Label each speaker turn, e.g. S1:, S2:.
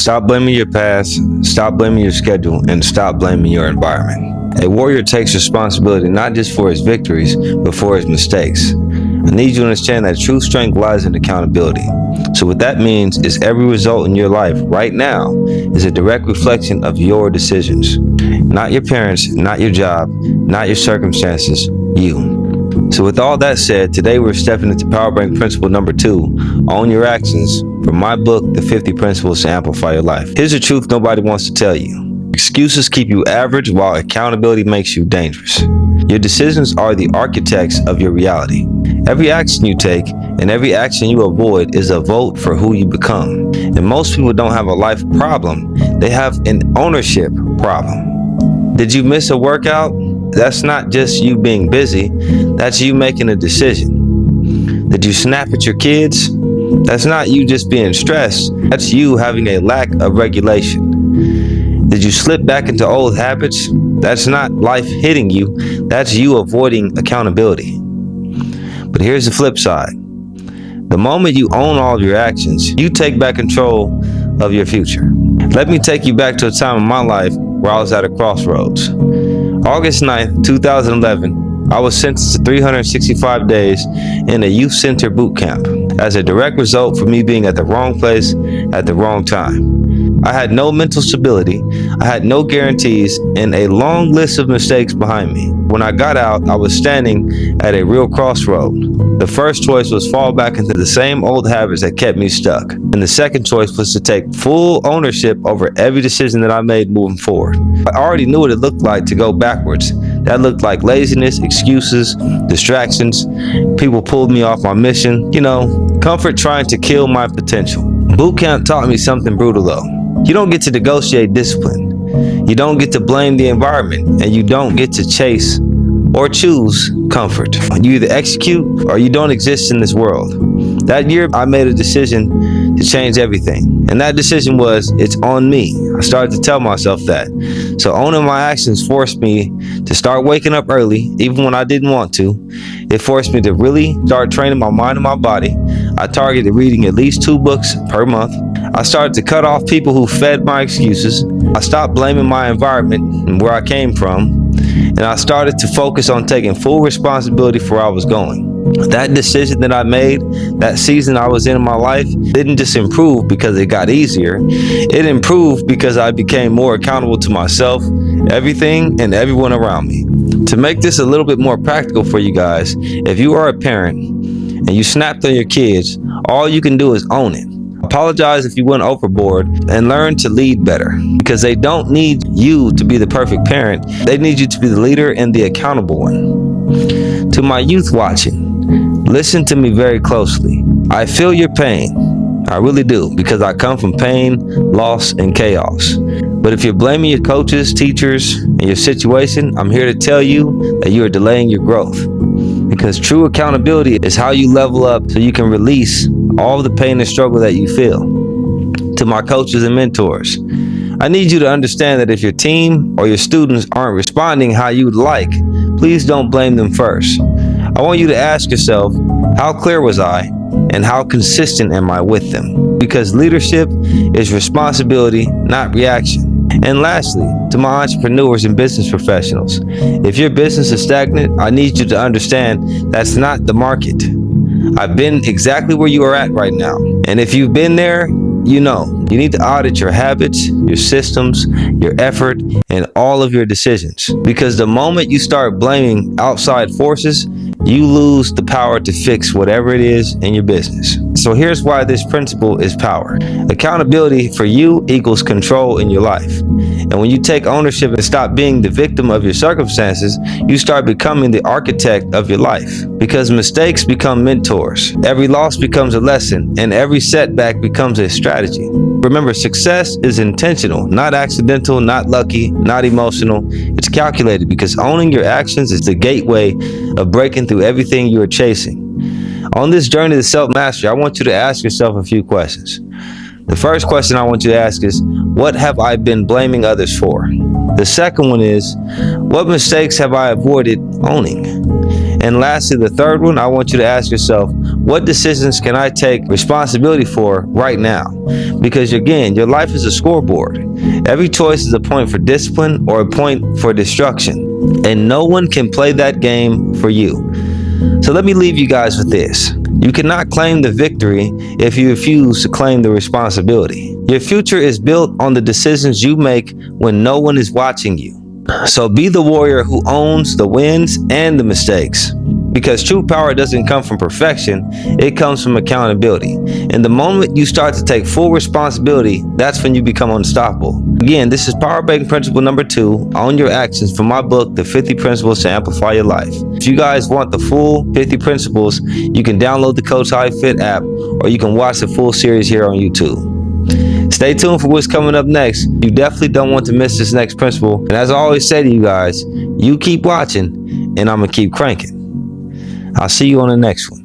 S1: Stop blaming your past, stop blaming your schedule, and stop blaming your environment. A warrior takes responsibility not just for his victories, but for his mistakes. I need you to understand that true strength lies in accountability. So what that means is every result in your life right now is a direct reflection of your decisions. Not your parents, not your job, not your circumstances, you. So with all that said, today we're stepping into Power Bank principle number 2, own your actions, from my book, The 50 Principles to Amplify Your Life. Here's the truth nobody wants to tell you. Excuses keep you average while accountability makes you dangerous. Your decisions are the architects of your reality. Every action you take and every action you avoid is a vote for who you become. And most people don't have a life problem, they have an ownership problem. Did you miss a workout? That's not just you being busy, that's you making a decision. Did you snap at your kids? That's not you just being stressed, that's you having a lack of regulation. Did you slip back into old habits? That's not life hitting you, that's you avoiding accountability. But here's the flip side. The moment you own all of your actions, you take back control of your future. Let me take you back to a time in my life where I was at a crossroads. August 9th, 2011, I was sentenced to 365 days in a youth center boot camp as a direct result for me being at the wrong place at the wrong time. I had no mental stability, I had no guarantees, and a long list of mistakes behind me. When I got out, I was standing at a real crossroad. The first choice was fall back into the same old habits that kept me stuck. And the second choice was to take full ownership over every decision that I made moving forward. I already knew what it looked like to go backwards. That looked like laziness, excuses, distractions. People pulled me off my mission. Comfort trying to kill my potential. Boot camp taught me something brutal though. You don't get to negotiate discipline. You don't get to blame the environment, and you don't get to chase or choose comfort. You either execute or you don't exist in this world. That year, I made a decision to change everything. And that decision was, it's on me. I started to tell myself that. So owning my actions forced me to start waking up early, even when I didn't want to. It forced me to really start training my mind and my body. I targeted reading at least 2 books per month. I started to cut off people who fed my excuses. I stopped blaming my environment and where I came from. And I started to focus on taking full responsibility for where I was going. That decision that I made, that season I was in my life, didn't just improve because it got easier. It improved because I became more accountable to myself, everything, and everyone around me. To make this a little bit more practical for you guys, if you are a parent and you snapped on your kids, all you can do is own it. Apologize if you went overboard and learn to lead better, because they don't need you to be the perfect parent. They need you to be the leader and the accountable one. To my youth watching, listen to me very closely. I feel your pain. I really do, because I come from pain, loss, and chaos. But if you're blaming your coaches, teachers, and your situation, I'm here to tell you that you are delaying your growth. Because true accountability is how you level up so you can release all the pain and struggle that you feel. To my coaches and mentors, I need you to understand that if your team or your students aren't responding how you'd like, please don't blame them first. I want you to ask yourself, how clear was I and how consistent am I with them? Because leadership is responsibility, not reaction. And lastly, to my entrepreneurs and business professionals, if your business is stagnant, I need you to understand that's not the market. I've been exactly where you are at right now. And if you've been there, you need to audit your habits, your systems, your effort, and all of your decisions. Because the moment you start blaming outside forces, you lose the power to fix whatever it is in your business. So here's why this principle is power. Accountability for you equals control in your life. And when you take ownership and stop being the victim of your circumstances, you start becoming the architect of your life. Because mistakes become mentors. Every loss becomes a lesson, and every setback becomes a strategy. Remember, success is intentional, not accidental, not lucky, not emotional. It's calculated, because owning your actions is the gateway of breaking through everything you are chasing. On this journey to self-mastery, I want you to ask yourself a few questions. The first question I want you to ask is, what have I been blaming others for? The second one is, what mistakes have I avoided owning? And lastly, the third one, I want you to ask yourself, What decisions can I take responsibility for right now? Because again, your life is a scoreboard. Every choice is a point for discipline or a point for destruction, and no one can play that game for you. So let me leave you guys with this. You cannot claim the victory if you refuse to claim the responsibility. Your future is built on the decisions you make when no one is watching you. So be the warrior who owns the wins and the mistakes. Because true power doesn't come from perfection, it comes from accountability. And the moment you start to take full responsibility, that's when you become unstoppable. Again, this is Power Breaking Principle number 2, Own Your Actions, from my book, The 50 Principles to Amplify Your Life. If you guys want the full 50 principles, you can download the Coach Holley Fit app, or you can watch the full series here on YouTube. Stay tuned for what's coming up next. You definitely don't want to miss this next principle. And as I always say to you guys, you keep watching, and I'm going to keep cranking. I'll see you on the next one.